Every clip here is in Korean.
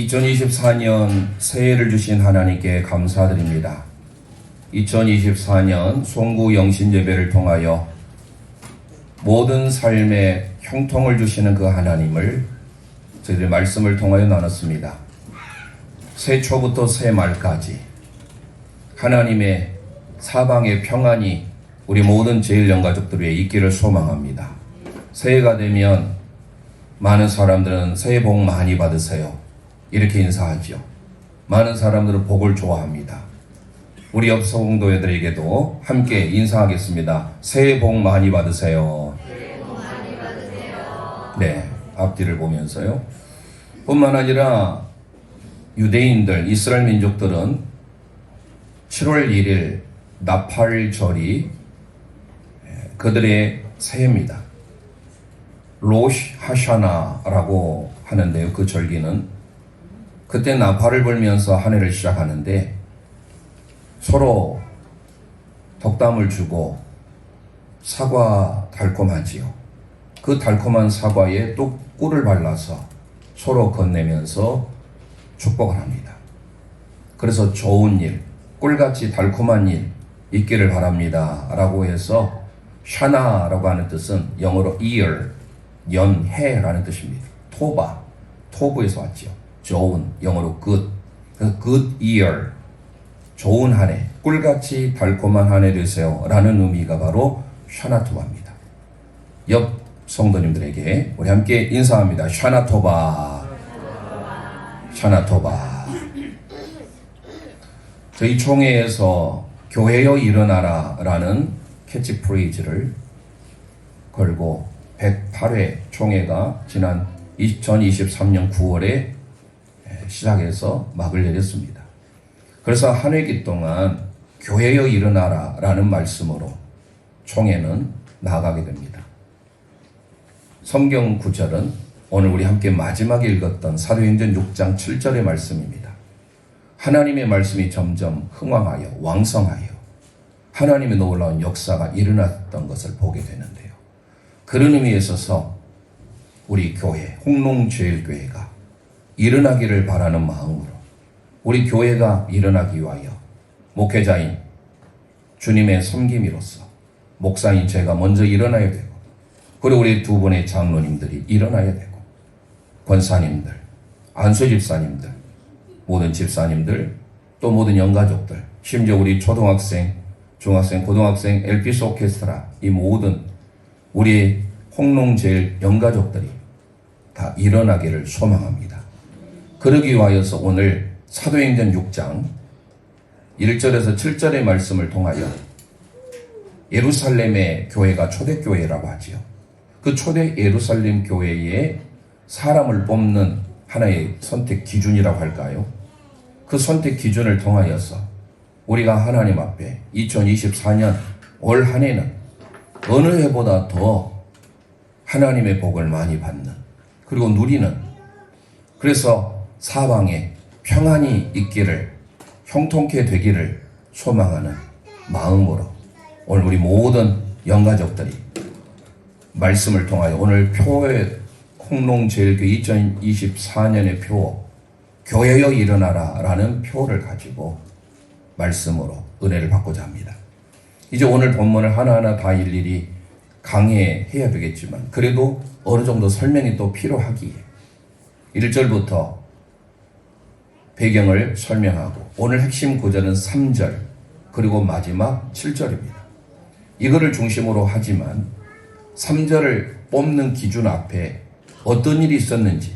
2024년 새해를 주신 하나님께 감사드립니다. 2024년 송구 영신 예배를 통하여 모든 삶에 형통을 주시는 그 하나님을 저희들의 말씀을 통하여 나눴습니다. 새해 초부터 새해 말까지 하나님의 사방의 평안이 우리 모든 제일영가족들 위해 있기를 소망합니다. 새해가 되면 많은 사람들은 새해 복 많이 받으세요 이렇게 인사하죠. 많은 사람들은 복을 좋아합니다. 우리 옆 성도들에게도 함께 인사하겠습니다. 새해 복 많이 받으세요. 새해 복 많이 받으세요. 네, 앞뒤를 보면서요. 뿐만 아니라 유대인들, 이스라엘 민족들은 7월 1일 나팔절이 그들의 새해입니다. 로시 하샤나라고 하는데요. 그 절기는 그때 나팔을 불면서 한 해를 시작하는데 서로 덕담을 주고 사과 달콤하지요. 그 달콤한 사과에 또 꿀을 발라서 서로 건네면서 축복을 합니다. 그래서 좋은 일, 꿀같이 달콤한 일 있기를 바랍니다 라고 해서 샤나라고 하는 뜻은 영어로 ear, 연해라는 뜻입니다. 토바, 토부에서 왔죠. 좋은, 영어로 good, good year, 좋은 한 해, 꿀같이 달콤한 한 해 되세요 라는 의미가 바로 샤나토바입니다. 옆 성도님들에게 우리 함께 인사합니다. 샤나토바, 샤나토바. 저희 총회에서 교회여 일어나라 라는 캐치프레이즈를 걸고 108회 총회가 지난 2023년 9월에 시작해서 막을 내렸습니다. 그래서 한 회기 동안 교회여 일어나라 라는 말씀으로 총회는 나아가게 됩니다. 성경 구절은 오늘 우리 함께 마지막에 읽었던 사도행전 6장 7절의 말씀입니다. 하나님의 말씀이 점점 흥왕하여 왕성하여 하나님의 놀라운 역사가 일어났던 것을 보게 되는데요. 그런 의미에 있어서 우리 교회, 홍농제일교회가 일어나기를 바라는 마음으로 우리 교회가 일어나기 위하여 목회자인 주님의 섬김이로서 목사인 제가 먼저 일어나야 되고 그리고 우리 두 분의 장로님들이 일어나야 되고 권사님들, 안수 집사님들, 모든 집사님들, 또 모든 영가족들, 심지어 우리 초등학생, 중학생, 고등학생, LPS 오케스트라 이 모든 우리 홍농제일 영가족들이 다 일어나기를 소망합니다. 그러기 위하여서 오늘 사도행전 6장 1절에서 7절의 말씀을 통하여 예루살렘의 교회가 초대교회라고 하지요. 그 초대 예루살렘 교회에 사람을 뽑는 하나의 선택 기준이라고 할까요? 그 선택 기준을 통하여서 우리가 하나님 앞에 2024년 올 한 해는 어느 해보다 더 하나님의 복을 많이 받는 그리고 누리는 그래서 사방에 평안이 있기를 형통케 되기를 소망하는 마음으로 오늘 우리 모든 영가족들이 말씀을 통하여 오늘 표의 홍농제일교 2024년의 표 교회여 일어나라 라는 표를 가지고 말씀으로 은혜를 받고자 합니다. 이제 오늘 본문을 하나하나 다 일일이 강해해야 되겠지만 그래도 어느 정도 설명이 또 필요하기에 1절부터 배경을 설명하고 오늘 핵심 구절은 3절 그리고 마지막 7절입니다. 이거를 중심으로 하지만 3절을 뽑는 기준 앞에 어떤 일이 있었는지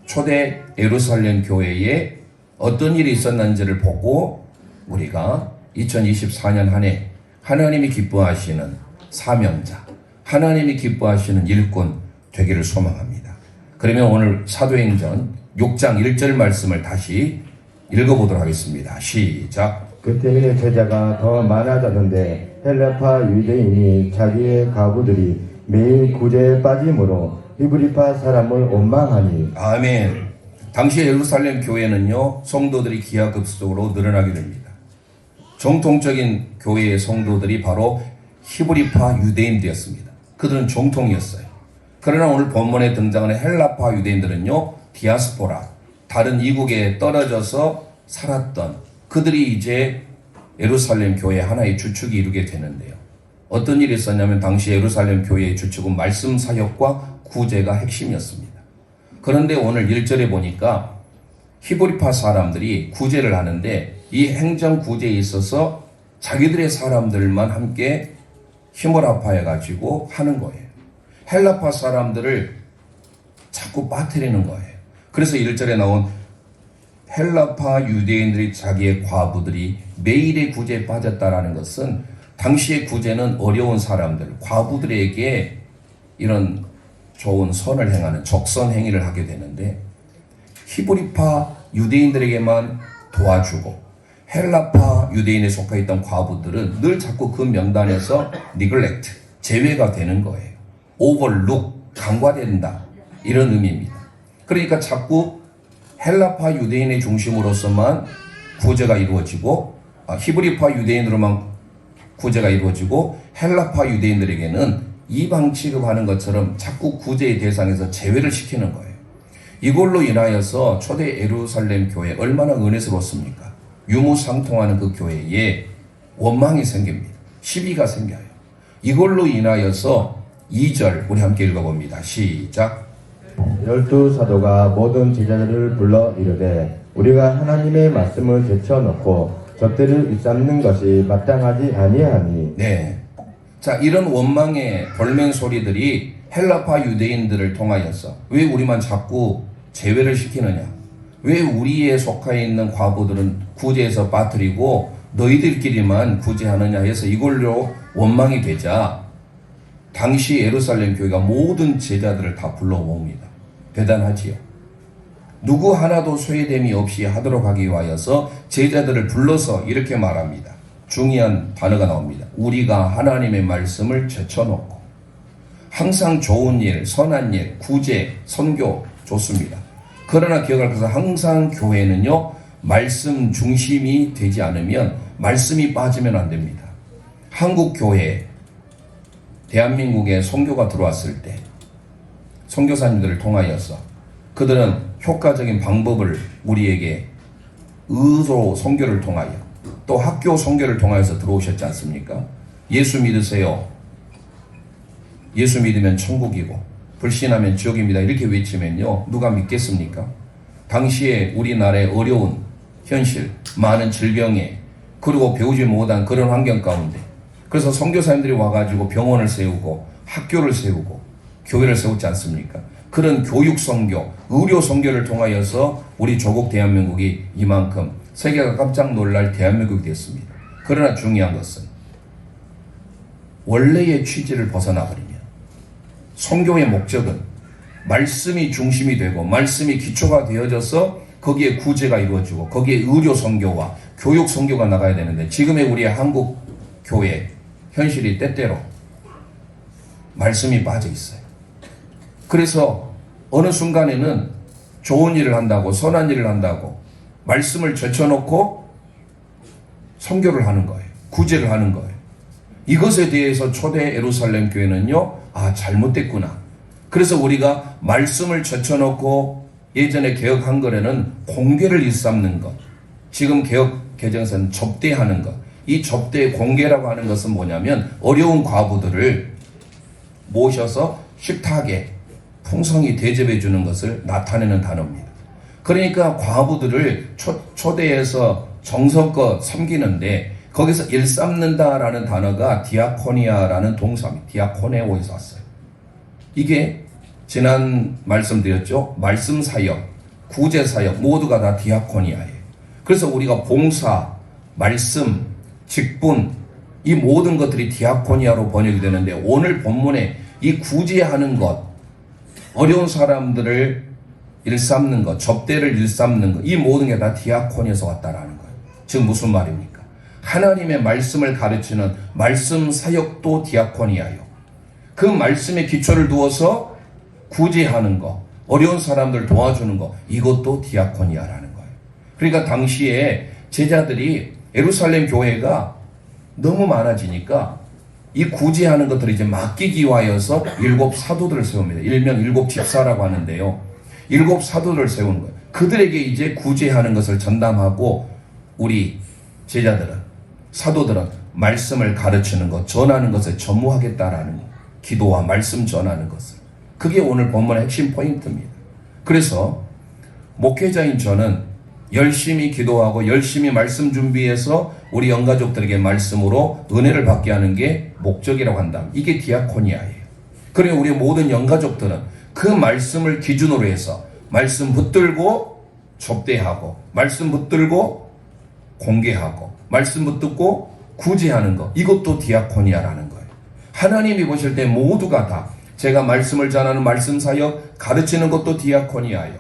초대 예루살렘 교회에 어떤 일이 있었는지를 보고 우리가 2024년 한 해 하나님이 기뻐하시는 사명자, 하나님이 기뻐하시는 일꾼 되기를 소망합니다. 그러면 오늘 사도행전 6장 1절 말씀을 다시 읽어보도록 하겠습니다. 시작. 그때 제자가 더 많아졌는데 헬라파 유대인이 자기의 가부들이 매일 구제에 빠짐으로 히브리파 사람을 원망하니. 아멘. 당시 예루살렘 교회는요 성도들이 기하급수적으로 늘어나게 됩니다. 정통적인 교회의 성도들이 바로 히브리파 유대인들이었습니다. 그들은 정통이었어요. 그러나 오늘 본문에 등장하는 헬라파 유대인들은요 디아스포라, 다른 이국에 떨어져서 살았던 그들이 이제 예루살렘 교회 하나의 주축이 이루게 되는데요. 어떤 일이 있었냐면 당시 예루살렘 교회의 주축은 말씀 사역과 구제가 핵심이었습니다. 그런데 오늘 1절에 보니까 히브리파 사람들이 구제를 하는데 이 행정 구제에 있어서 자기들의 사람들만 함께 힘을 합하여 가지고 하는 거예요. 헬라파 사람들을 자꾸 빠뜨리는 거예요. 그래서 1절에 나온 헬라파 유대인들이 자기의 과부들이 매일의 구제에 빠졌다라는 것은 당시의 구제는 어려운 사람들, 과부들에게 이런 좋은 선을 행하는 적선 행위를 하게 되는데 히브리파 유대인들에게만 도와주고 헬라파 유대인에 속해 있던 과부들은 늘 자꾸 그 명단에서 neglect, 제외가 되는 거예요. overlook, 간과된다. 이런 의미입니다. 그러니까 자꾸 헬라파 유대인의 중심으로서만 구제가 이루어지고 히브리파 유대인으로만 구제가 이루어지고 헬라파 유대인들에게는 이방 취급하는 것처럼 자꾸 구제의 대상에서 제외를 시키는 거예요. 이걸로 인하여서 초대 예루살렘 교회 얼마나 은혜스러웠습니까? 유무상통하는 그 교회에 원망이 생깁니다. 시비가 생겨요. 이걸로 인하여서 2절 우리 함께 읽어봅니다. 시작. 12사도가 모든 제자들을 불러 이르되 우리가 하나님의 말씀을 제쳐놓고 접대를 일삼는 것이 마땅하지 아니하니. 네. 자, 이런 원망의 볼멘 소리들이 헬라파 유대인들을 통하여서 왜 우리만 자꾸 제외를 시키느냐? 왜 우리에 속하여 있는 과부들은 구제에서 빠뜨리고 너희들끼리만 구제하느냐 해서 이걸로 원망이 되자 당시 예루살렘 교회가 모든 제자들을 다 불러 모읍니다. 대단하지요. 누구 하나도 소외됨이 없이 하도록 하기 위하여서 제자들을 불러서 이렇게 말합니다. 중요한 단어가 나옵니다. 우리가 하나님의 말씀을 제쳐놓고 항상 좋은 일, 선한 일, 구제, 선교 좋습니다. 그러나 기억할 것은 항상 교회는요 말씀 중심이 되지 않으면 말씀이 빠지면 안 됩니다. 한국 교회 대한민국에 선교가 들어왔을 때 선교사님들을 통하여서 그들은 효과적인 방법을 우리에게 의로 선교를 통하여 또 학교 선교를 통하여서 들어오셨지 않습니까? 예수 믿으세요. 예수 믿으면 천국이고 불신하면 지옥입니다. 이렇게 외치면요 누가 믿겠습니까? 당시에 우리나라의 어려운 현실, 많은 질병에 그리고 배우지 못한 그런 환경 가운데 그래서 선교사님들이 와가지고 병원을 세우고 학교를 세우고 교회를 세웠지 않습니까? 그런 교육 선교, 의료 선교를 통하여서 우리 조국 대한민국이 이만큼 세계가 깜짝 놀랄 대한민국이 됐습니다. 그러나 중요한 것은 원래의 취지를 벗어나버리면 선교의 목적은 말씀이 중심이 되고 말씀이 기초가 되어져서 거기에 구제가 이루어지고 거기에 의료 선교와 교육 선교가 나가야 되는데 지금의 우리의 한국 교회 현실이 때때로 말씀이 빠져 있어요. 그래서 어느 순간에는 좋은 일을 한다고 선한 일을 한다고 말씀을 제쳐놓고 선교를 하는 거예요. 구제를 하는 거예요. 이것에 대해서 초대 예루살렘 교회는요 잘못됐구나. 그래서 우리가 말씀을 제쳐놓고 예전에 개혁 한글에는 공개를 일삼는 것, 지금 개혁 개정에서는 접대하는 것, 이 접대 공개라고 하는 것은 뭐냐면 어려운 과부들을 모셔서 식탁에 풍성히 대접해 주는 것을 나타내는 단어입니다. 그러니까 과부들을 초대해서 정성껏 섬기는데 거기서 일삼는다라는 단어가 디아코니아라는 동사입니다. 디아코네오에서 왔어요. 이게 지난 말씀드렸죠. 말씀 사역, 구제 사역 모두가 다 디아코니아예요. 그래서 우리가 봉사, 말씀, 직분 이 모든 것들이 디아코니아로 번역이 되는데 오늘 본문에 이 구제하는 것, 어려운 사람들을 일삼는 것, 접대를 일삼는 것, 이 모든 게 다 디아코니에서 왔다라는 거예요. 즉 무슨 말입니까? 하나님의 말씀을 가르치는 말씀 사역도 디아코니아요. 그 말씀의 기초를 두어서 구제하는 것, 어려운 사람들 도와주는 것, 이것도 디아코니아라는 거예요. 그러니까 당시에 제자들이 예루살렘 교회가 너무 많아지니까 이 구제하는 것들을 이제 맡기기 위하여서 7 사도들을 세웁니다. 일명 7 집사라고 하는데요. 7 사도들을 세우는 거예요. 그들에게 이제 구제하는 것을 전담하고 우리 제자들은, 사도들은 말씀을 가르치는 것, 전하는 것을 전무하겠다라는 것. 기도와 말씀 전하는 것을. 그게 오늘 본문의 핵심 포인트입니다. 그래서 목회자인 저는 열심히 기도하고 열심히 말씀 준비해서 우리 영가족들에게 말씀으로 은혜를 받게 하는 게 목적이라고 한다면 이게 디아코니아예요. 그리고 우리 모든 영가족들은 그 말씀을 기준으로 해서 말씀 붙들고 접대하고 말씀 붙들고 공개하고 말씀 붙들고 구제하는 것, 이것도 디아코니아라는 거예요. 하나님이 보실 때 모두가 다 제가 말씀을 전하는 말씀 사역, 가르치는 것도 디아코니아예요.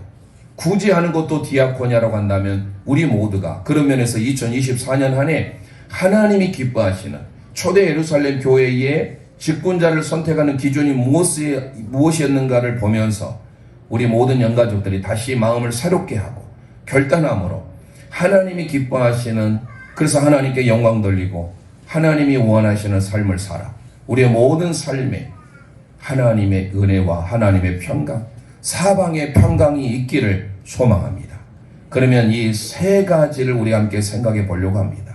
구제하는 것도 디아코니아라고 한다면 우리 모두가 그런 면에서 2024년 한 해 하나님이 기뻐하시는 초대 예루살렘 교회의 직분자를 선택하는 기준이 무엇이었는가를 보면서 우리 모든 영가족들이 다시 마음을 새롭게 하고 결단함으로 하나님이 기뻐하시는, 그래서 하나님께 영광 돌리고 하나님이 원하시는 삶을 살아 우리의 모든 삶에 하나님의 은혜와 하나님의 평강, 사방의 평강이 있기를 소망합니다. 그러면 이 세 가지를 우리 함께 생각해 보려고 합니다.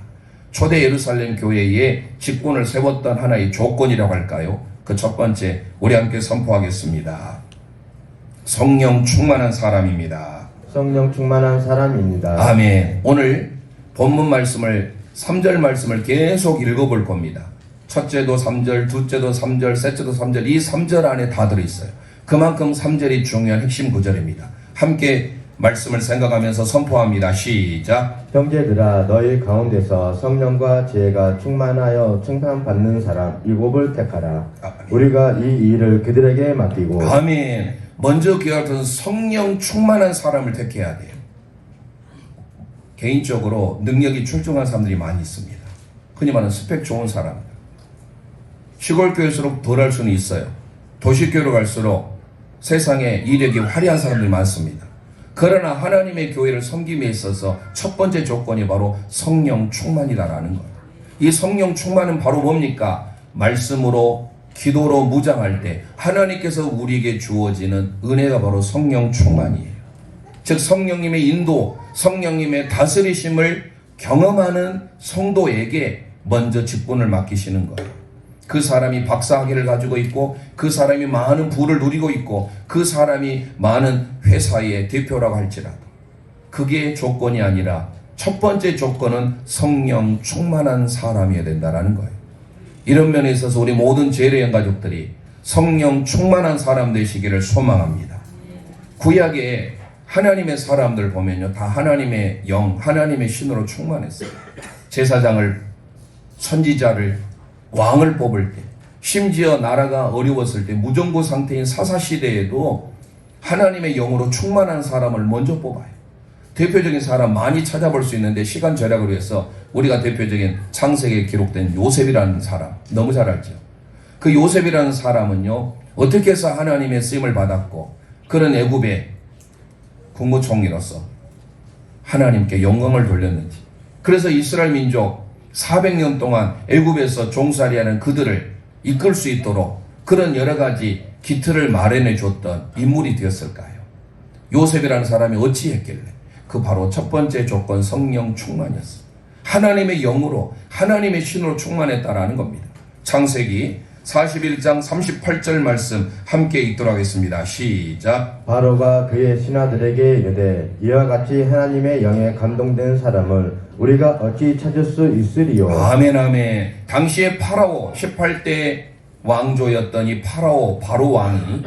초대 예루살렘 교회의 직분을 세웠던 하나의 조건이라고 할까요? 그 첫 번째 우리 함께 선포하겠습니다. 성령 충만한 사람입니다. 성령 충만한 사람입니다. 아멘. 오늘 본문 말씀을 3절 말씀을 계속 읽어볼 겁니다. 첫째도 3절, 둘째도 3절, 셋째도 3절, 이 3절 안에 다 들어있어요. 그만큼 3절이 중요한 핵심 구절입니다. 함께 말씀을 생각하면서 선포합니다. 시작. 형제들아, 너희 가운데서 성령과 지혜가 충만하여 칭찬받는 사람 7을 택하라. 우리가 이 일을 그들에게 맡기고. 아멘. 먼저 기억하던 성령 충만한 사람을 택해야 돼요. 개인적으로 능력이 출중한 사람들이 많이 있습니다. 흔히 말하는 스펙 좋은 사람. 시골 교회일수록 덜 할 수는 있어요. 도시교회로 갈수록 세상에 이력이 화려한 사람들이 많습니다. 그러나 하나님의 교회를 섬김에 있어서 첫 번째 조건이 바로 성령 충만이다라는 거예요. 이 성령 충만은 바로 뭡니까? 말씀으로 기도로 무장할 때 하나님께서 우리에게 주어지는 은혜가 바로 성령 충만이에요. 즉 성령님의 인도, 성령님의 다스리심을 경험하는 성도에게 먼저 직분을 맡기시는 거예요. 그 사람이 박사학위를 가지고 있고 그 사람이 많은 부를 누리고 있고 그 사람이 많은 회사의 대표라고 할지라도 그게 조건이 아니라 첫 번째 조건은 성령 충만한 사람이어야 된다는 거예요. 이런 면에 있어서 우리 모든 재래연 가족들이 성령 충만한 사람 되시기를 소망합니다. 구약에 하나님의 사람들 보면요, 다 하나님의 영, 하나님의 신으로 충만했어요. 제사장을, 선지자를, 왕을 뽑을 때, 심지어 나라가 어려웠을 때 무정부 상태인 사사시대에도 하나님의 영으로 충만한 사람을 먼저 뽑아요. 대표적인 사람 많이 찾아볼 수 있는데 시간 절약을 위해서 우리가 대표적인 창세기에 기록된 요셉이라는 사람 너무 잘 알죠. 그 요셉이라는 사람은요, 어떻게 해서 하나님의 쓰임을 받았고 그런 애굽의 국무총리로서 하나님께 영광을 돌렸는지, 그래서 이스라엘 민족 400년 동안 애굽에서 종살이하는 그들을 이끌 수 있도록 그런 여러 가지 기틀을 마련해 줬던 인물이 되었을까요? 요셉이라는 사람이 어찌했길래? 그 바로 첫 번째 조건 성령 충만이었어요. 하나님의 영으로 하나님의 신으로 충만했다라는 겁니다. 창세기 41장 38절 말씀 함께 읽도록 하겠습니다. 시작. 바로가 그의 신하들에게 이르되 이와 같이 하나님의 영에 감동된 사람을 우리가 어찌 찾을 수 있으리요. 아멘 아멘. 당시에 파라오 18대 왕조였던 이 바로 왕이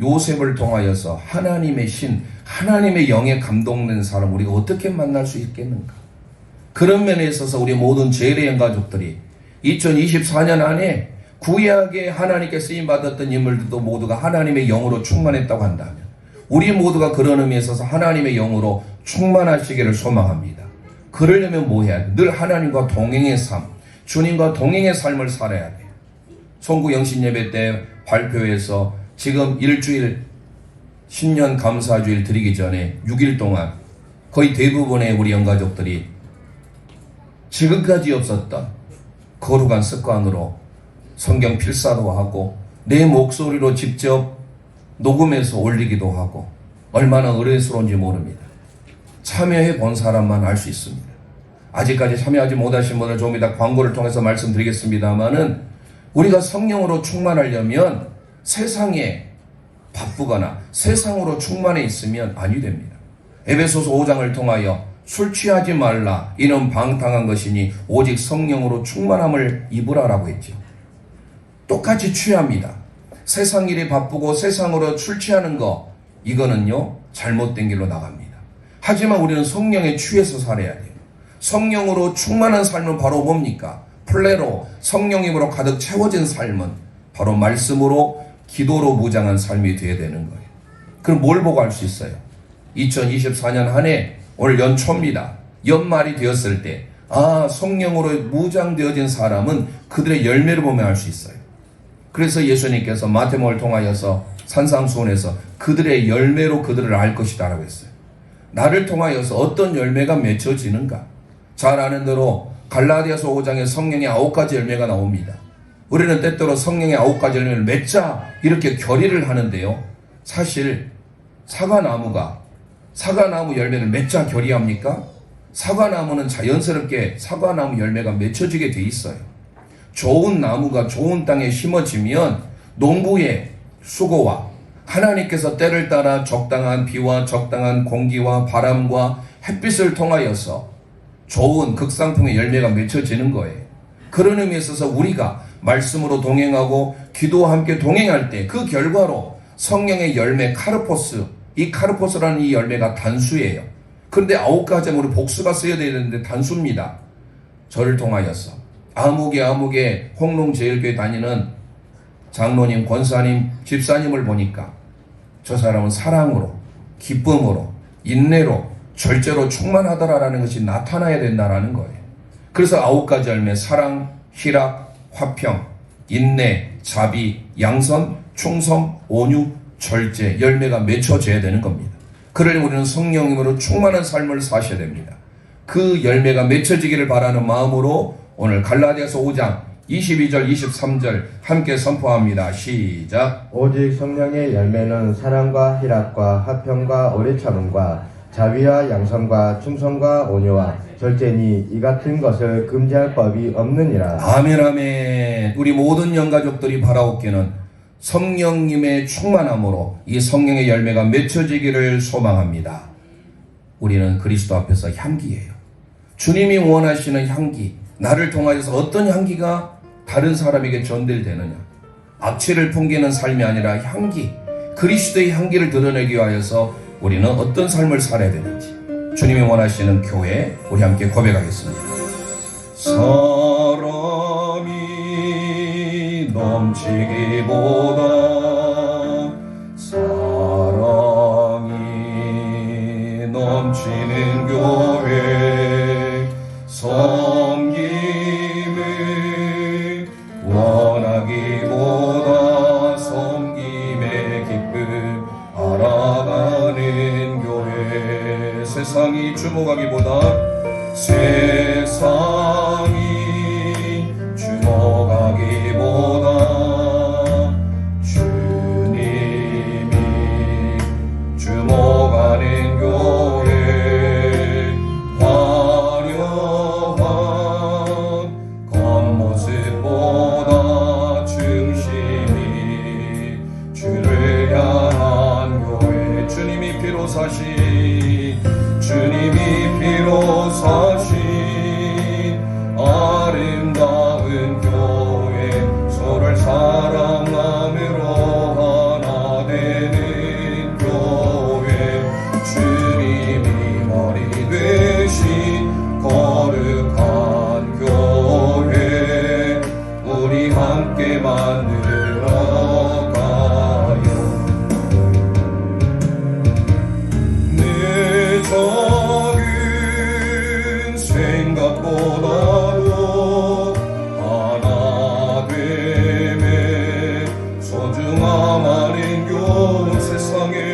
요셉을 통하여서 하나님의 신, 하나님의 영에 감동된 사람 우리가 어떻게 만날 수 있겠는가? 그런 면에 있어서 우리 모든 재래연 가족들이 2024년 안에 구약에 하나님께 쓰임받았던 인물들도 모두가 하나님의 영으로 충만했다고 한다면 우리 모두가 그런 의미에 있어서 하나님의 영으로 충만하시기를 소망합니다. 그러려면 뭐 해야 돼? 늘 하나님과 동행의 삶, 주님과 동행의 삶을 살아야 돼요. 송구 영신 예배 때 발표해서 지금 일주일 신년 감사주일 드리기 전에 6일 동안 거의 대부분의 우리 영가족들이 지금까지 없었던 거룩한 습관으로 성경 필사도 하고 내 목소리로 직접 녹음해서 올리기도 하고 얼마나 의뢰스러운지 모릅니다. 참여해 본 사람만 알 수 있습니다. 아직까지 참여하지 못하신 분은 좀 이따 광고를 통해서 말씀드리겠습니다만은 우리가 성령으로 충만하려면 세상에 바쁘거나 세상으로 충만해 있으면 아니 됩니다. 에베소서 5장을 통하여 술 취하지 말라 이는 방탕한 것이니 오직 성령으로 충만함을 입으라라고 했죠. 똑같이 취합니다. 세상 일이 바쁘고 세상으로 술 취하는 거 이거는요 잘못된 길로 나갑니다. 하지만 우리는 성령에 취해서 살아야 돼요. 성령으로 충만한 삶은 바로 뭡니까? 플레로 성령님으로 가득 채워진 삶은 바로 말씀으로 기도로 무장한 삶이 되어야 되는 거예요. 그럼 뭘 보고 알 수 있어요? 2024년 한 해 오늘 연초입니다. 연말이 되었을 때 성령으로 무장되어진 사람은 그들의 열매를 보면 알 수 있어요. 그래서 예수님께서 마태복음을 통하여서 산상수훈에서 그들의 열매로 그들을 알 것이다 라고 했어요. 나를 통하여서 어떤 열매가 맺혀지는가? 잘 아는 대로 갈라디아서 5장에 성령의 9가지 열매가 나옵니다. 우리는 때때로 성령의 9가지 열매를 맺자 이렇게 결의를 하는데요. 사실 사과나무 열매를 맺자 결의합니까? 사과나무는 자연스럽게 사과나무 열매가 맺혀지게 돼 있어요. 좋은 나무가 좋은 땅에 심어지면 농부의 수고와 하나님께서 때를 따라 적당한 비와 적당한 공기와 바람과 햇빛을 통하여서 좋은 극상품의 열매가 맺혀지는 거예요. 그런 의미에 있어서 우리가 말씀으로 동행하고 기도와 함께 동행할 때 그 결과로 성령의 열매 카르포스, 이 카르포스라는 이 열매가 단수예요. 그런데 9가지 우리 복수가 쓰여야 되는데 단수입니다. 저를 통하여서 아무개 홍롱제일교회 다니는 장로님, 권사님, 집사님을 보니까 저 사람은 사랑으로, 기쁨으로, 인내로, 절제로 충만하더라라는 것이 나타나야 된다라는 거예요. 그래서 9가지 열매, 사랑, 희락, 화평, 인내, 자비, 양선, 충성, 온유, 절제, 열매가 맺혀져야 되는 겁니다. 그러려면 우리는 성령님으로 충만한 삶을 사셔야 됩니다. 그 열매가 맺혀지기를 바라는 마음으로 오늘 갈라디아서 5장 22절 23절 함께 선포합니다. 시작. 오직 성령의 열매는 사랑과 희락과 화평과 오래 참음과 자비와 양선과 충성과 온유와 절제니 이 같은 것을 금지할 법이 없느니라. 아멘 아멘. 우리 모든 영가족들이 바라옵기는 성령님의 충만함으로 이 성령의 열매가 맺혀지기를 소망합니다. 우리는 그리스도 앞에서 향기예요. 주님이 원하시는 향기, 나를 통하여서 어떤 향기가 다른 사람에게 전달되느냐, 악취를 풍기는 삶이 아니라 향기, 그리스도의 향기를 드러내기 위하여서 우리는 어떤 삶을 살아야 되는지 주님이 원하시는 교회 우리 함께 고백하겠습니다. 사랑이 넘치기보다 사랑이 넘치는 교회, 섬김을 원하기보다 섬김의 기쁨 알아가는 교회, 세상이 주목하기보다 세상이 주목하기보다 주님이 주목하는 교회, 화려한 겉모습보다 중심이 주를 향한 교회, 주님이 피로 사신 아름다운 교회, 서로를 사랑함으로 하나 되는 교회, 주님이 머리 되신 거룩한 교회, 우리 함께 만들어 가요. 내 작은 생각보다도 하나 됨에 소중함 아는 교훈, 세상에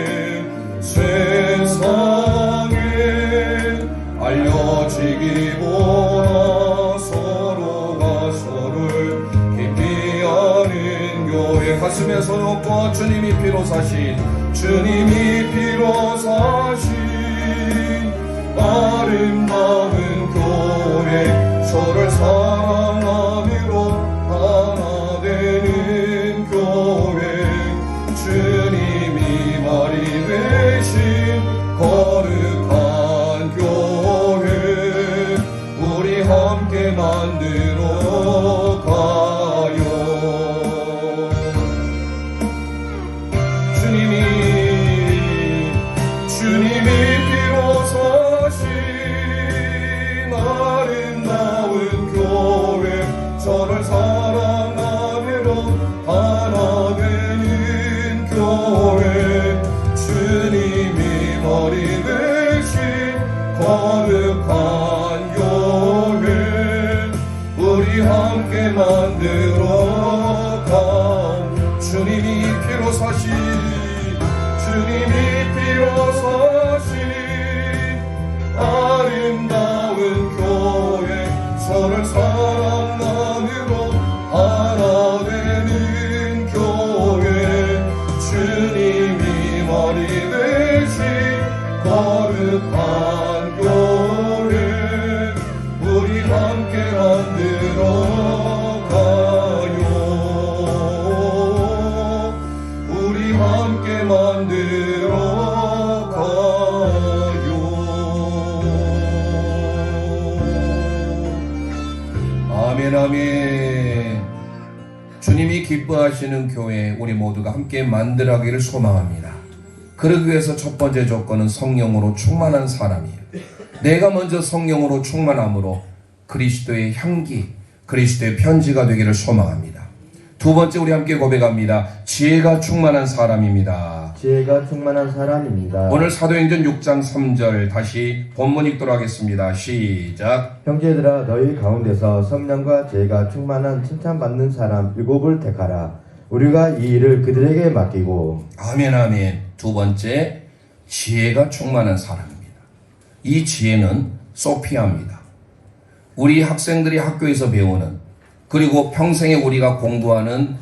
알려지기보다 서로가 서로를 깊이 아는 교회, 가슴에 서놓고 주님이 피로 사신 주님이 피로 사신 아름다운 교회 서로를 사랑함으로 하나 되는 교회 주님이 말이 되신 거룩한 교회 우리 함께 만들어 가요. 주님이 피로 사신 아름다운 교회 저를 사랑하므로 하나 되는 교회 주님이 머리 되신 거룩한 교회 우리 함께 만들어 가. 주님이 피로 사신 주님이 피로 사신 아름다운 교회 서로를 사랑함으로 하나 되는 교회 주님이 머리 되신 거룩한 교회 우리 함께 만들어 가요. 우리 함께 만들어 가요. 아멘 아멘. 주님이 기뻐하시는 교회 우리 모두가 함께 만들어가기를 소망합니다. 그러기 위해서 첫 번째 조건은 성령으로 충만한 사람이에요. 내가 먼저 성령으로 충만함으로 그리스도의 향기, 그리스도의 편지가 되기를 소망합니다. 두 번째 우리 함께 고백합니다. 지혜가 충만한 사람입니다. 지혜가 충만한 사람입니다. 오늘 사도행전 6장 3절 다시 본문 읽도록 하겠습니다. 시작. 형제들아 너희 가운데서 성령과 지혜가 충만한 칭찬받는 사람 7을 택하라. 우리가 이 일을 그들에게 맡기고. 아멘 아멘. 두 번째 지혜가 충만한 사람입니다. 이 지혜는 소피아입니다. 우리 학생들이 학교에서 배우는 그리고 평생에 우리가 공부하는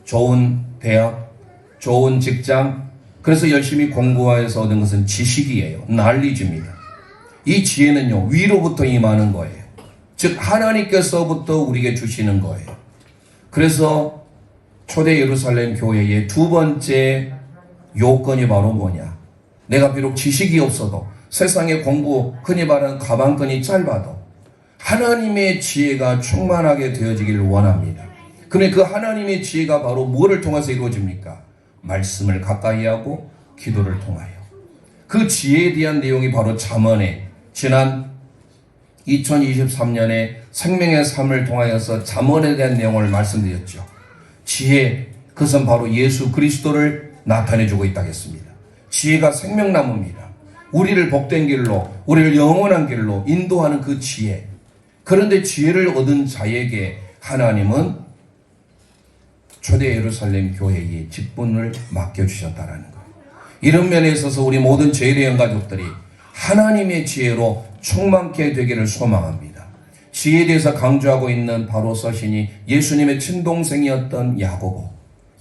좋은 대학, 좋은 직장, 그래서 열심히 공부해서 얻은 것은 지식이에요. knowledge입니다. 이 지혜는요, 위로부터 임하는 거예요. 즉 하나님께서부터 우리에게 주시는 거예요. 그래서 초대 예루살렘 교회의 두 번째 요건이 바로 뭐냐? 내가 비록 지식이 없어도 세상의 공부, 흔히 말하는 가방끈이 짧아도 하나님의 지혜가 충만하게 되어지기를 원합니다. 그런데 그 하나님의 지혜가 바로 무엇을 통해서 이루어집니까? 말씀을 가까이 하고 기도를 통하여. 그 지혜에 대한 내용이 바로 잠언에 지난 2023년에 생명의 삶을 통하여서 잠언에 대한 내용을 말씀드렸죠. 지혜, 그것은 바로 예수 그리스도를 나타내주고 있다겠습니다. 지혜가 생명나무입니다. 우리를 복된 길로, 우리를 영원한 길로 인도하는 그 지혜. 그런데 지혜를 얻은 자에게 하나님은 초대 예루살렘 교회의 직분을 맡겨주셨다라는 것. 이런 면에 있어서 우리 모든 죄의령 가족들이 하나님의 지혜로 충만케 되기를 소망합니다. 지혜에 대해서 강조하고 있는 바로 서신이 예수님의 친동생이었던 야고보.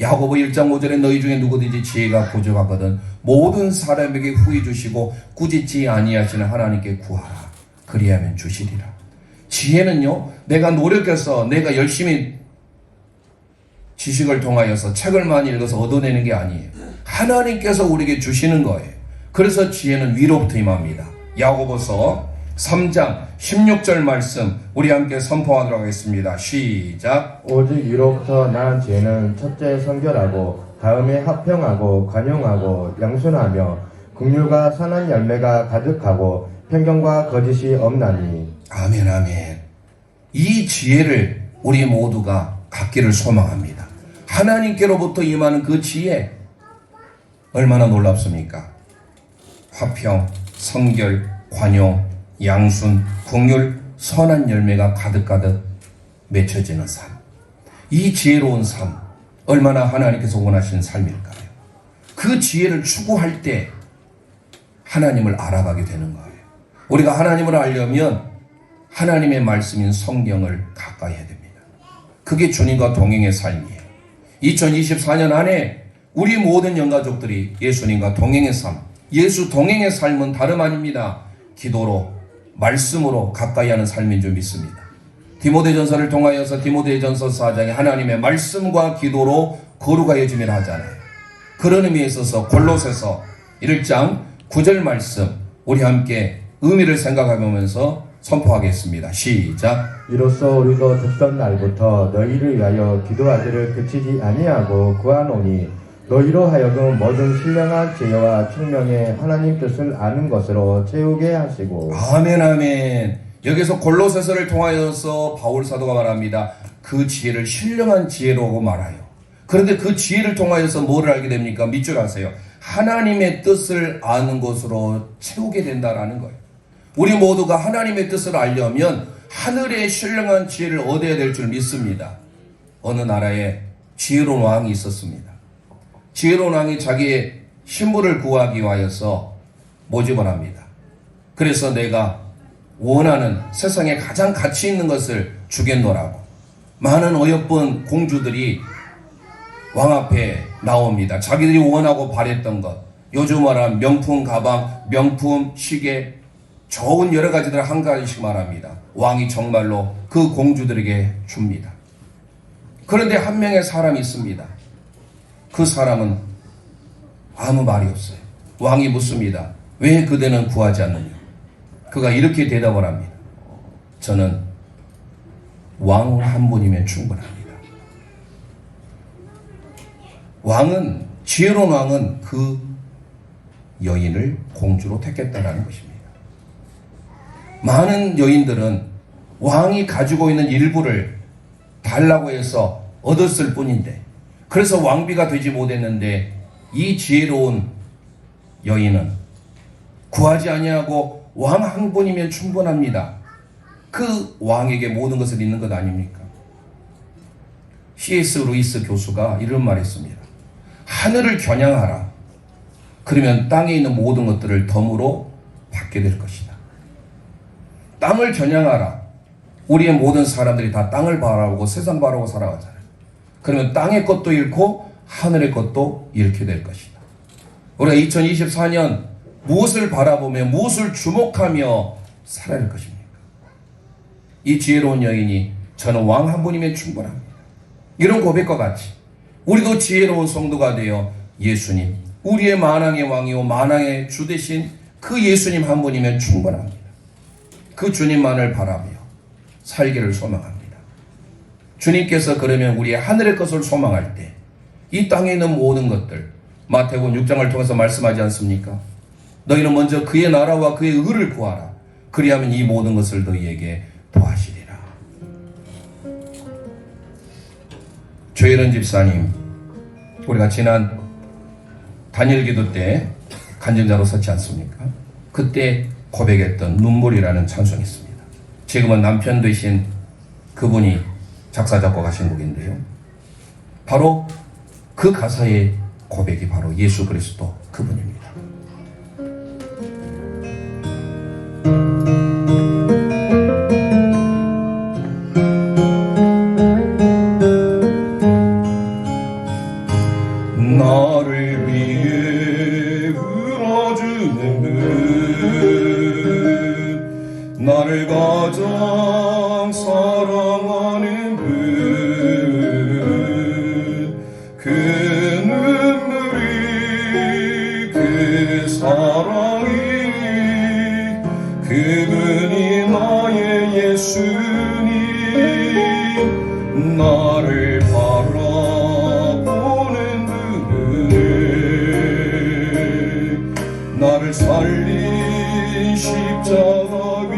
야고보 1장 5절에 너희 중에 누구든지 지혜가 부족하거든 모든 사람에게 후히 주시고 꾸짖지 아니하시는 하나님께 구하라. 그리하면 주시리라. 지혜는요, 내가 노력해서 내가 열심히 지식을 통하여서 책을 많이 읽어서 얻어내는 게 아니에요. 하나님께서 우리에게 주시는 거예요. 그래서 지혜는 위로부터 임합니다. 야고보서 3장 16절 말씀 우리 함께 선포하도록 하겠습니다. 시작. 오직 위로부터 나은 지혜는 첫째 성결하고 다음에 화평하고 관용하고 양순하며 긍휼과 선한 열매가 가득하고 편견과 거짓이 없나니. 아멘 아멘. 이 지혜를 우리 모두가 갖기를 소망합니다. 하나님께로부터 임하는 그 지혜 얼마나 놀랍습니까? 화평, 성결, 관용, 양순, 긍휼, 선한 열매가 가득가득 맺혀지는 삶. 이 지혜로운 삶 얼마나 하나님께서 원하시는 삶일까요? 그 지혜를 추구할 때 하나님을 알아가게 되는 거예요. 우리가 하나님을 알려면 하나님의 말씀인 성경을 가까이 해야 됩니다. 그게 주님과 동행의 삶이에요. 2024년 안에 우리 모든 영가족들이 예수님과 동행의 삶, 예수 동행의 삶은 다름 아닙니다. 기도로, 말씀으로 가까이 하는 삶인 줄 믿습니다. 디모데전서를 통하여서 디모데전서 4장에 하나님의 말씀과 기도로 거룩하여짐이라 하잖아요. 그런 의미에 있어서 골로새서 1장 9절 말씀 우리 함께 의미를 생각해보면서 선포하겠습니다. 시작. 이로써 우리도 듣던 날부터 너희를 위하여 기도하기를 그치지 아니하고 구하노니 너희로 하여금 모든 신령한 지혜와 총명의 하나님 뜻을 아는 것으로 채우게 하시고. 아멘 아멘. 여기서 골로새서를 통하여서 바울 사도가 말합니다. 그 지혜를 신령한 지혜라고 말해요. 그런데 그 지혜를 통하여서 뭐를 알게 됩니까? 밑줄 아세요. 하나님의 뜻을 아는 것으로 채우게 된다라는 거예요. 우리 모두가 하나님의 뜻을 알려면 하늘의 신령한 지혜를 얻어야 될 줄 믿습니다. 어느 나라에 지혜로운 왕이 있었습니다. 지혜로운 왕이 자기의 신부를 구하기 위하여서 모집을 합니다. 그래서 내가 원하는 세상에 가장 가치 있는 것을 주겠노라고 많은 어여쁜 공주들이 왕 앞에 나옵니다. 자기들이 원하고 바랬던 것, 요즘 말하는 명품 가방, 명품 시계, 좋은 여러 가지들 한 가지씩 말합니다. 왕이 정말로 그 공주들에게 줍니다. 그런데 한 명의 사람이 있습니다. 그 사람은 아무 말이 없어요. 왕이 묻습니다. 왜 그대는 구하지 않느냐? 그가 이렇게 대답을 합니다. 저는 왕 한 분이면 충분합니다. 왕은, 지혜로운 왕은 그 여인을 공주로 택했다라는 것입니다. 많은 여인들은 왕이 가지고 있는 일부를 달라고 해서 얻었을 뿐인데, 그래서 왕비가 되지 못했는데, 이 지혜로운 여인은 구하지 아니하고 왕 한 분이면 충분합니다. 그 왕에게 모든 것을 있는 것 아닙니까? C.S. 루이스 교수가 이런 말 했습니다. 하늘을 겨냥하라. 그러면 땅에 있는 모든 것들을 덤으로 받게 될 것이다. 땅을 겨냥하라. 우리의 모든 사람들이 다 땅을 바라보고 세상 바라보고 살아가잖아요. 그러면 땅의 것도 잃고 하늘의 것도 잃게 될 것이다. 우리가 2024년 무엇을 바라보며 무엇을 주목하며 살아야 할 것입니까? 이 지혜로운 여인이 저는 왕 한 분이면 충분합니다. 이런 고백과 같이 우리도 지혜로운 성도가 되어 예수님, 우리의 만왕의 왕이요 만왕의 주 되신 그 예수님 한 분이면 충분합니다. 그 주님만을 바라며 살기를 소망합니다. 주님께서 그러면 우리의 하늘의 것을 소망할 때 이 땅에 있는 모든 것들, 마태복음 6장을 통해서 말씀하지 않습니까? 너희는 먼저 그의 나라와 그의 의를 구하라. 그리하면 이 모든 것을 너희에게 더하시리라. 조혜련 집사님, 우리가 지난 단일 기도 때 간증자로 섰지 않습니까? 그때 고백했던 눈물이라는 찬송이 있습니다. 지금은 남편 되신 그분이 작사 작곡하신 곡인데요. 바로 그 가사의 고백이 바로 예수 그리스도 그분입니다. 나를 위해 울어주는 분, 나를 가장 사랑하는 분, 그 눈물이, 그 사랑이, 그분이 나의 예수님, 나를 바라보는 눈을, 나를 살린 십자가 위에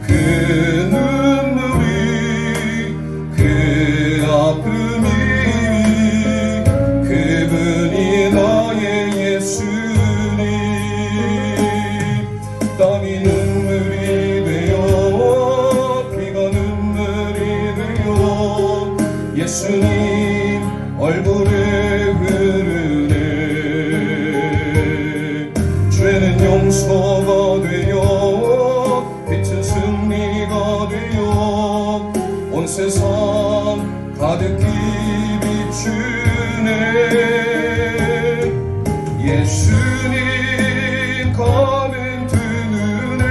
그 눈물이, 그 아픔이, 그분이 나의 예수님, 땀이 눈물이 되어 피가 눈물이 되어 예수님 얼굴에 흐르네. 예수님 가는 두 눈에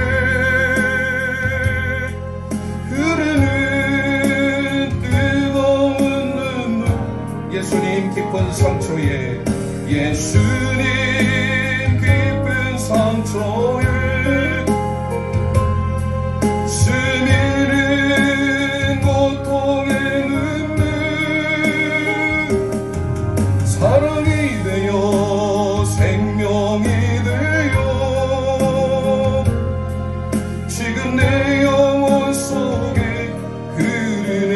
흐르는 뜨거운 눈물 예수님 깊은 상처에 예수님 깊은 상처에 스미는 고통의 눈물 사랑이 되어 생명이 되어 지금 내 영혼 속에 흐르네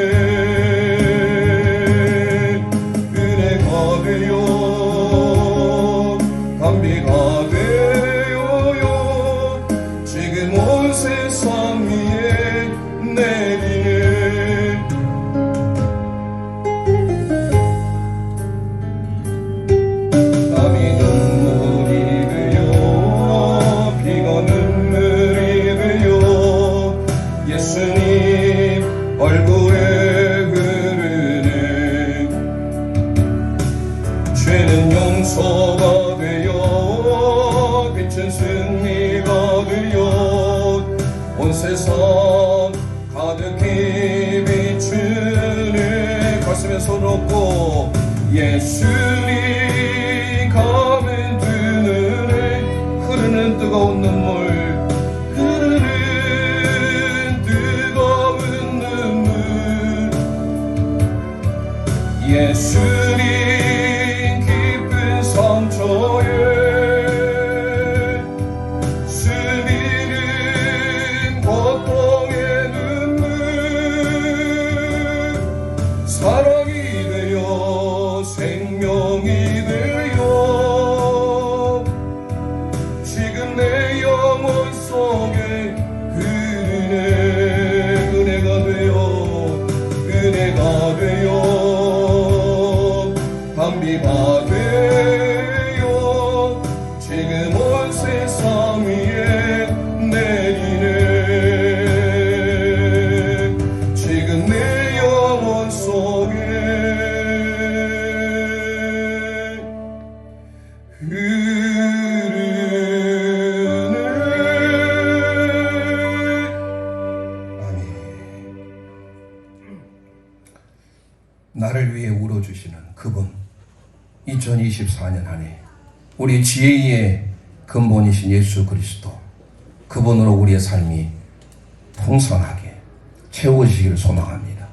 은혜가 되어 감비가 되어요 지금 온 세상 위에 내리네 땀이 눈물이 되어 피가 눈물이 되어 예수님 얼굴에 흐르네 죄는 용서가 되어 빛은 승리가 되어 온 세상 가득히 비추네 가슴에 손 얹고 예수님 가는 두 눈에 흐르는 뜨거운 눈물 흐르는 뜨거운 눈물 예수님 깊은 상처에 스미는 고통의 눈물 사랑이 되어 생명이 되어 지금 내 영혼 속에 흐르네 은혜가 되어 감비가 되어 지금 온 세상 위에 내리네 지금 내 영혼 속에 아멘. 나를 위해 울어주시는 그분 2024년 안에 우리 지혜의 근본이신 예수 그리스도 그분으로 우리의 삶이 풍성하게 채워지기를 소망합니다.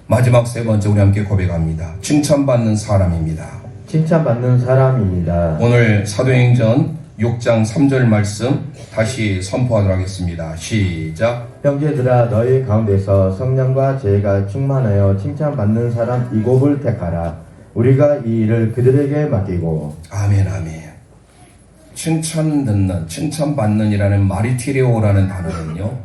마지막 세 번째 우리 함께 고백합니다. 칭찬받는 사람입니다. 칭찬받는 사람입니다. 오늘 사도행전 6장 3절 말씀 다시 선포하도록 하겠습니다. 시작. 형제들아 너희 가운데서 성령과 지혜가 충만하여 칭찬받는 사람 이곱을 택하라. 우리가 이 일을 그들에게 맡기고. 아멘 아멘. 칭찬 듣는 칭찬받는이라는 마리티레오라는 단어는요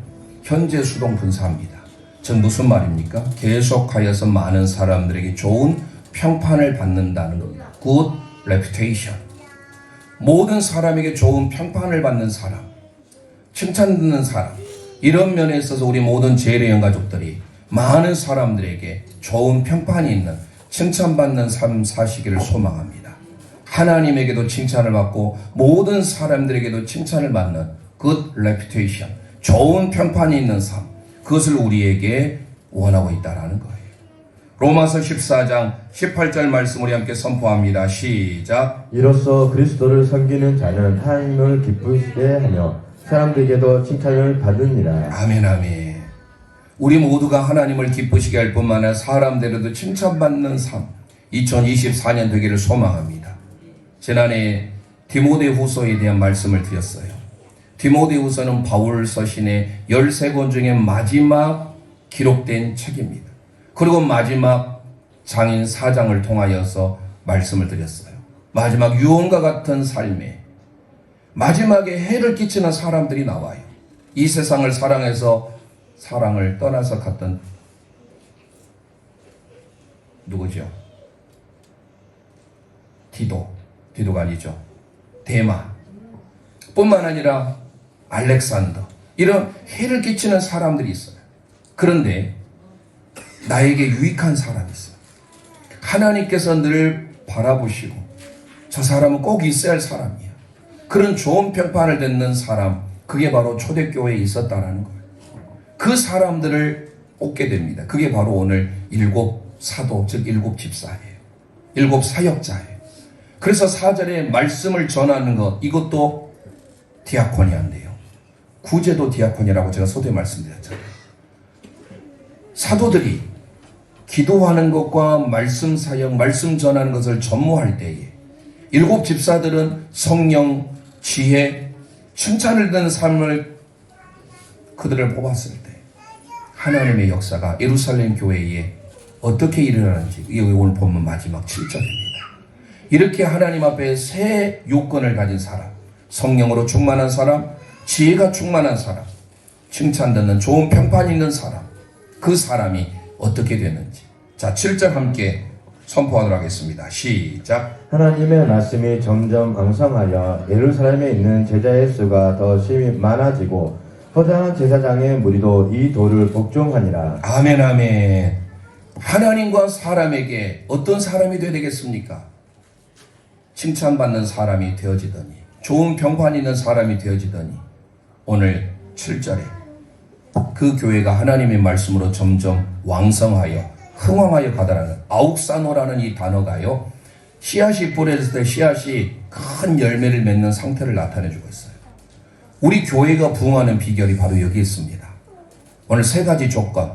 현재 수동 분사입니다. 즉 무슨 말입니까? 계속하여서 많은 사람들에게 좋은 평판을 받는다는 겁니다. Good reputation. 모든 사람에게 좋은 평판을 받는 사람, 칭찬 듣는 사람, 이런 면에 있어서 우리 모든 재래연 가족들이 많은 사람들에게 좋은 평판이 있는 칭찬받는 삶 사시기를 소망합니다. 하나님에게도 칭찬을 받고 모든 사람들에게도 칭찬을 받는 good reputation, 좋은 평판이 있는 삶, 그것을 우리에게 원하고 있다는 거예요. 로마서 14장 18절 말씀 우리 함께 선포합니다. 시작. 이로써 그리스도를 섬기는 자는 하나님을 기쁘시게 하며 사람들에게도 칭찬을 받으니라. 아멘 아멘. 우리 모두가 하나님을 기쁘시게 할 뿐만 아니라 사람들에게도 칭찬받는 삶 2024년 되기를 소망합니다. 지난해 디모데후서에 대한 말씀을 드렸어요. 디모데후서는 바울 서신의 13권 중에 마지막 기록된 책입니다. 그리고 마지막 장인 4장을 통하여서 말씀을 드렸어요. 마지막 유언과 같은 삶에 마지막에 해를 끼치는 사람들이 나와요. 이 세상을 사랑해서 사랑을 떠나서 갔던 누구죠? 디도가 아니죠. 데마 뿐만 아니라 알렉산더, 이런 해를 끼치는 사람들이 있어요. 그런데 나에게 유익한 사람이 있어요. 하나님께서 늘 바라보시고 저 사람은 꼭 있어야 할 사람이야. 그런 좋은 평판을 듣는 사람, 그게 바로 초대교회에 있었다라는 거예요. 그 사람들을 뽑게 됩니다. 그게 바로 오늘 일곱 사도, 즉 일곱 집사예요. 일곱 사역자예요. 그래서 4절에 말씀을 전하는 것, 이것도 디아코니아인데요. 구제도 디아코니아라고 제가 서두에 말씀드렸잖아요. 사도들이 기도하는 것과 말씀 사역, 말씀 전하는 것을 전무할 때에 일곱 집사들은 성령, 지혜, 칭찬을 듣는 삶을 그들을 뽑았을 때 하나님의 역사가 예루살렘 교회에 어떻게 일어나는지, 이게 오늘 본문 마지막 7절입니다. 이렇게 하나님 앞에 세 요건을 가진 사람, 성령으로 충만한 사람, 지혜가 충만한 사람, 칭찬 듣는 좋은 평판 있는 사람, 그 사람이 어떻게 되는지. 자, 7절 함께 선포하도록 하겠습니다. 시작. 하나님의 말씀이 점점 왕성하여 예루살렘에 있는 제자의 수가 더 심히 많아지고 허다한 제사장의 무리도 이 도를 복종하니라. 아멘, 아멘. 하나님과 사람에게 어떤 사람이 되어야 되겠습니까? 칭찬받는 사람이 되어지더니, 좋은 평판 있는 사람이 되어지더니, 오늘 7절에 그 교회가 하나님의 말씀으로 점점 왕성하여 흥왕하여 가다라는 아욱사노라는 이 단어가요, 씨앗이 뿌려졌을 때 씨앗이 큰 열매를 맺는 상태를 나타내주고 있어요. 우리 교회가 부흥하는 비결이 바로 여기 있습니다. 오늘 세 가지 조건,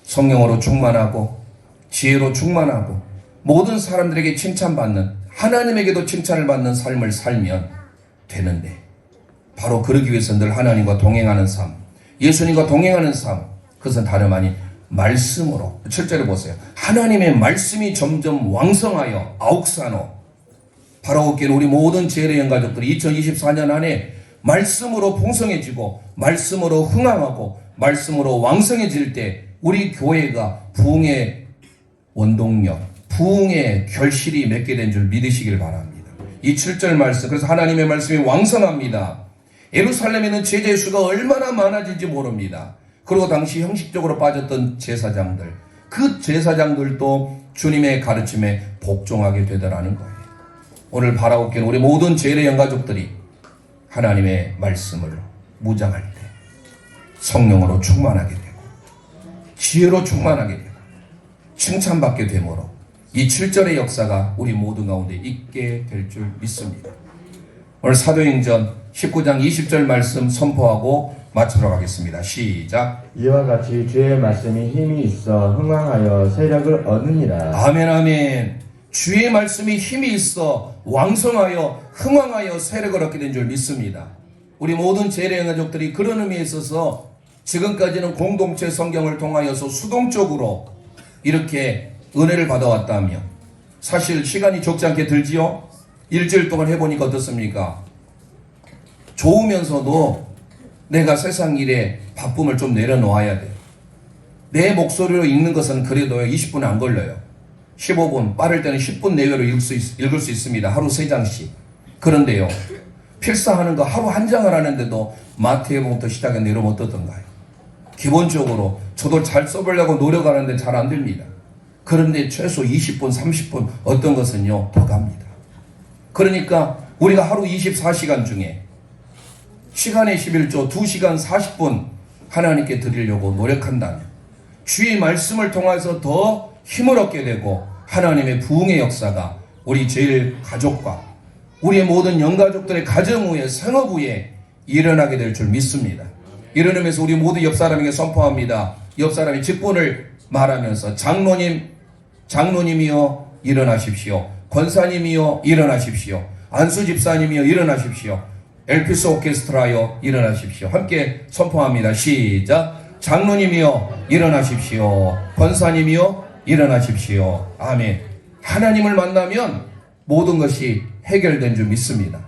성령으로 충만하고 지혜로 충만하고 모든 사람들에게 칭찬받는, 하나님에게도 칭찬을 받는 삶을 살면 되는데, 바로 그러기 위해서 늘 하나님과 동행하는 삶, 예수님과 동행하는 삶, 그것은 다름 아닌 말씀으로. 7절에 보세요. 하나님의 말씀이 점점 왕성하여 아욱사노. 바로 그길 우리 모든 재래연 가족들이 2024년 안에 말씀으로 풍성해지고 말씀으로 흥황하고 말씀으로 왕성해질 때 우리 교회가 부흥의 원동력, 부흥의 결실이 맺게 된 줄 믿으시길 바랍니다. 이 7절 말씀, 그래서 하나님의 말씀이 왕성합니다. 예루살렘에는 제자의 수가 얼마나 많아질지 모릅니다. 그리고 당시 형식적으로 빠졌던 제사장들, 그 제사장들도 주님의 가르침에 복종하게 되더라는 거예요. 오늘 바라옵기는 우리 모든 재래연 가족들이 하나님의 말씀을 무장할 때 성령으로 충만하게 되고 지혜로 충만하게 되고 칭찬받게 되므로 이 7절의 역사가 우리 모든 가운데 있게 될 줄 믿습니다. 오늘 사도행전 19장 20절 말씀 선포하고 마치도록 하겠습니다. 시작. 이와 같이 주의 말씀이 힘이 있어 흥왕하여 세력을 얻으니라. 아멘, 아멘. 주의 말씀이 힘이 있어 왕성하여 흥왕하여 세력을 얻게 된 줄 믿습니다. 우리 모든 재래연 가족들이 그런 의미에 있어서 지금까지는 공동체 성경을 통하여서 수동적으로 이렇게 은혜를 받아왔다면, 사실 시간이 적지 않게 들지요? 일주일 동안 해보니까 어떻습니까? 좋으면서도 내가 세상 일에 바쁨을 좀 내려놓아야 돼요. 내 목소리로 읽는 것은 그래도 20분 안 걸려요. 15분, 빠를 때는 10분 내외로 읽을 수 있습니다. 하루 3장씩. 그런데요, 필사하는 거 하루 1장을 하는데도 마태복음부터 시작해 내려면 어떻던가요? 기본적으로 저도 잘 써보려고 노력하는데 잘 안 됩니다. 그런데 최소 20분, 30분, 어떤 것은요, 더 갑니다. 그러니까 우리가 하루 24시간 중에 시간의 11조 2시간 40분 하나님께 드리려고 노력한다면 주의 말씀을 통해서 더 힘을 얻게 되고 하나님의 부흥의 역사가 우리 제일 가족과 우리의 모든 영가족들의 가정 위에, 생업 위에 일어나게 될 줄 믿습니다. 이런 의미에서 우리 모두 옆 사람에게 선포합니다. 옆 사람이 직분을 말하면서 장로님이여 일어나십시오. 권사님이여 일어나십시오. 안수 집사님이여 일어나십시오. 엘피스 오케스트라여 일어나십시오. 함께 선포합니다. 시작. 장로님이여 일어나십시오. 권사님이여 일어나십시오. 아멘. 하나님을 만나면 모든 것이 해결된 줄 믿습니다.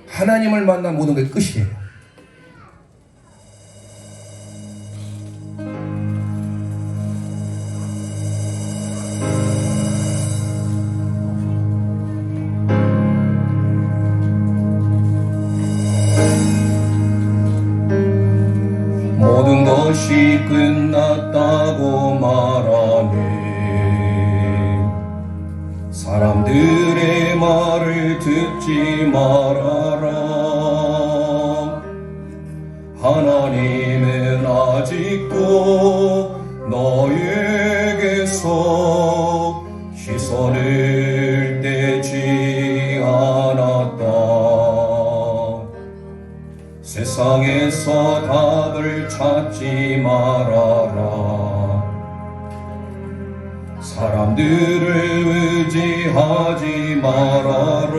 하나님을 만난 모든 게 끝이에요. 모든 것이 끝났다고 말하네. 사람들의 말을 듣지 말아라. 세상에서 답을 찾지 말아라. 사람들을 의지하지 말아라.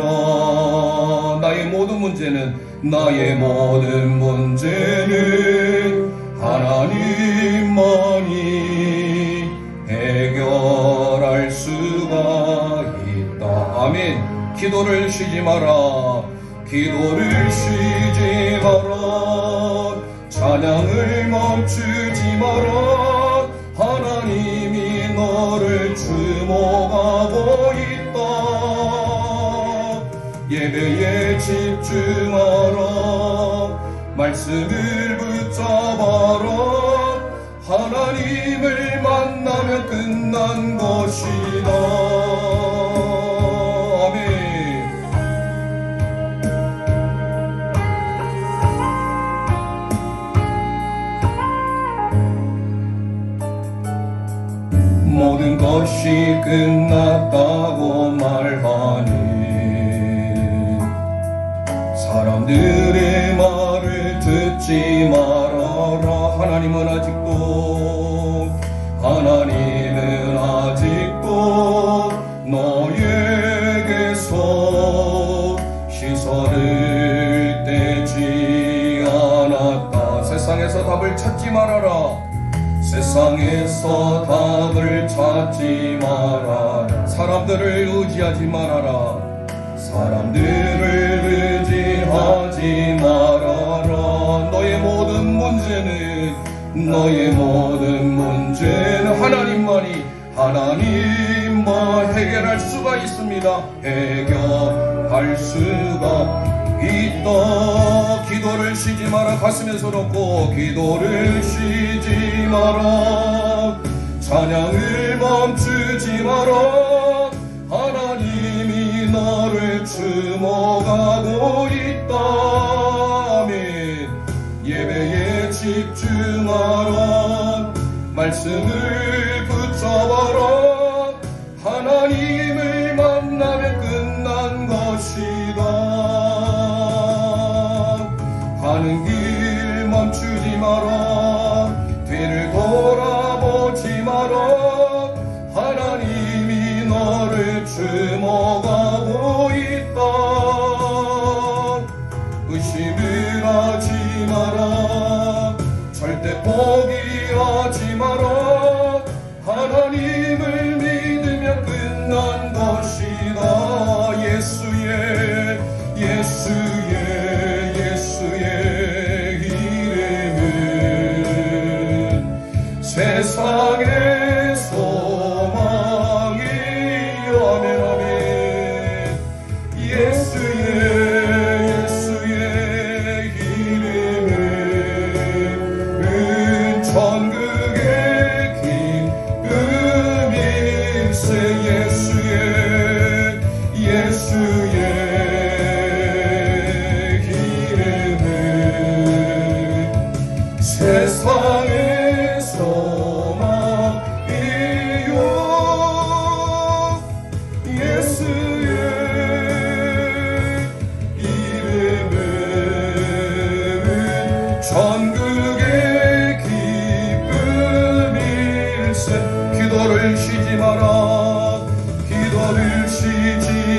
나의 모든 문제는 하나님만이 해결할 수가 있다. 아멘. 기도를 쉬지 마라. 찬양을 멈추지 마라. 하나님이 너를 주목하고 있다. 예배에 집중하라. 말씀을 붙잡아라. 하나님을 만나면 끝난 것이다. 모든 것이 끝났다고 말하니 사람들의 말을 듣지 말아라. 하나님은 아직도 너에게서 시선을 떼지 않았다. 세상에서 답을 찾지 말아라. 세상에서 답을 찾지 말아라. 사람들을 의지하지 말아라. 사람들을 의지하지 말아라. 너의 모든 문제는 하나님만 해결할 수가 있습니다. 해결할 수가 있다. 기도를 쉬지 마라. 가슴에 손 얹고 기도를 쉬지 마라. 찬양을 멈추지 마라. 하나님이 너를 주목하고 있다. 아멘. 예배에 집중하라. 말씀을 붙잡아라. 하나님을 만나면 끝난 것이다. 가는 길 멈추지 마라. 뒤를 돌아보지 마라. 하나님이 너를 주목하고 있다. 의심을 하지 마라. 절대 포기하지 마라. 하나님을 믿으면 끝난 것이다. 예수의 이름은 세상의 소망이. 아멘 아멘. 예수의 이름은 천국의 기쁨일세. 예수의 세상의 소망이요. 예수의 이름은 천국의 기쁨일세. 기도를 쉬지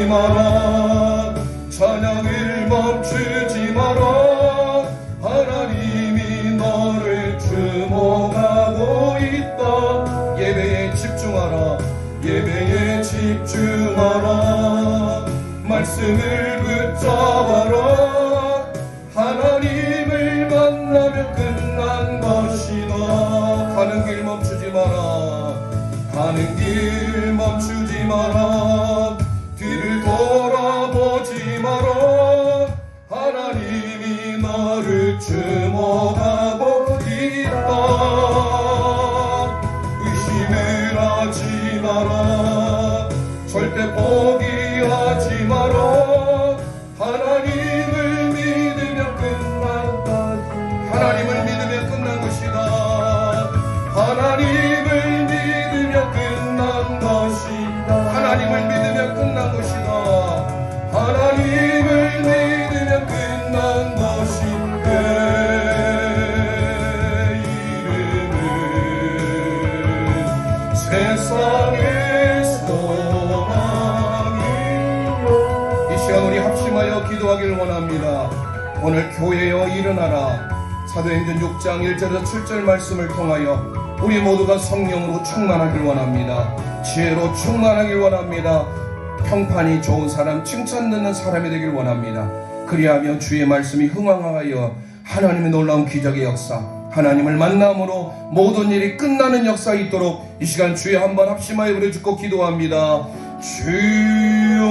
마라. 찬양을 멈추지 마라. 하나님이 너를 주목하고 있다. 예배에 집중하라. 말씀을 붙잡아라. 하나님을 만나면 끝난 것이다. 가는 길 멈추지 마라. 뒤를 돌아보지 마라. 하나님이 너를 주목하고 있다. 의심을 하지 마라. 절대 포기하지 마라. 하나님을 믿으면 끝난 것이다. 하나님을 믿으면 끝난 것이다. 하나님을 믿으면 끝난 것이다. 하나님을 믿으면 끝난 것이다. 합심하여 기도하길 원합니다. 오늘 교회여 일어나라. 사도행전 6장 1절에서 7절 말씀을 통하여 우리 모두가 성령으로 충만하길 원합니다. 지혜로 충만하길 원합니다. 평판이 좋은 사람, 칭찬 듣는 사람이 되길 원합니다. 그리하며 주의 말씀이 흥왕하여 하나님의 놀라운 기적의 역사, 하나님을 만남으로 모든 일이 끝나는 역사 있도록 이 시간 주여 한번 합심하여 부르짖고 기도합니다. 주여